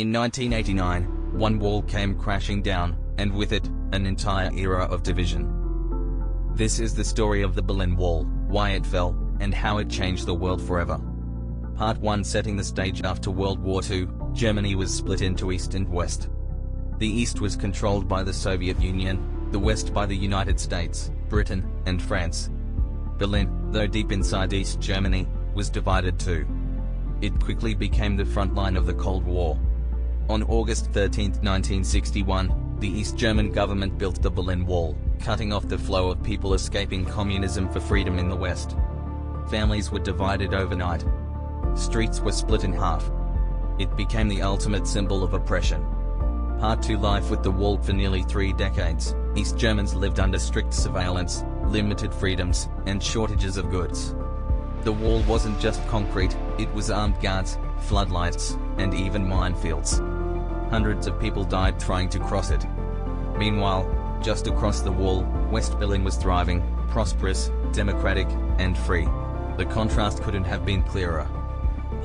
In 1989, one wall came crashing down, and with it, an entire era of division. This is the story of the Berlin Wall, why it fell, and how it changed the world forever. Part 1. Setting the stage. After World War II, Germany was split into East and West. The East was controlled by the Soviet Union, the West by the United States, Britain, and France. Berlin, though deep inside East Germany, was divided too. It quickly became the front line of the Cold War. On August 13, 1961, the East German government built the Berlin Wall, cutting off the flow of people escaping communism for freedom in the West. Families were divided overnight. Streets were split in half. It became the ultimate symbol of oppression. Part 2. Life with the wall. For nearly 3 decades, East Germans lived under strict surveillance, limited freedoms, and shortages of goods. The wall wasn't just concrete, it was armed guards, floodlights, and even minefields. Hundreds of people died trying to cross it. Meanwhile, just across the wall, West Berlin was thriving, prosperous, democratic, and free. The contrast couldn't have been clearer.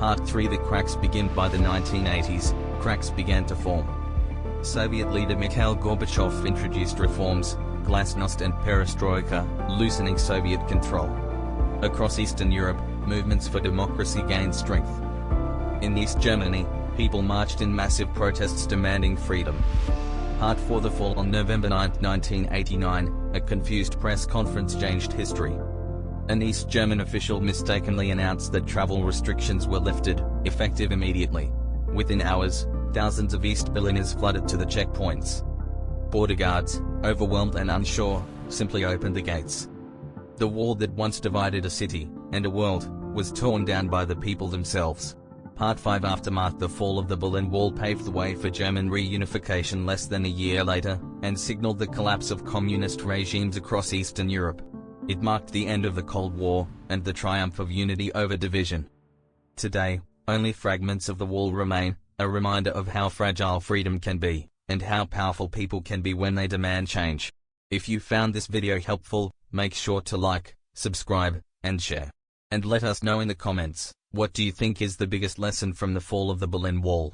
Part 3. The cracks begin. By the 1980s, cracks began to form. Soviet leader Mikhail Gorbachev introduced reforms, glasnost and perestroika, loosening Soviet control. Across Eastern Europe, movements for democracy gained strength. In East Germany, people marched in massive protests demanding freedom. Part 4. The fall. On November 9, 1989, a confused press conference changed history. An East German official mistakenly announced that travel restrictions were lifted, effective immediately. Within hours, thousands of East Berliners flooded to the checkpoints. Border guards, overwhelmed and unsure, simply opened the gates. The wall that once divided a city and a world was torn down by the people themselves. Part 5. Aftermath. The fall of the Berlin Wall paved the way for German reunification less than a year later, and signaled the collapse of communist regimes across Eastern Europe. It marked the end of the Cold War, and the triumph of unity over division. Today, only fragments of the wall remain, a reminder of how fragile freedom can be, and how powerful people can be when they demand change. If you found this video helpful, make sure to like, subscribe, and share. And let us know in the comments, what do you think is the biggest lesson from the fall of the Berlin Wall?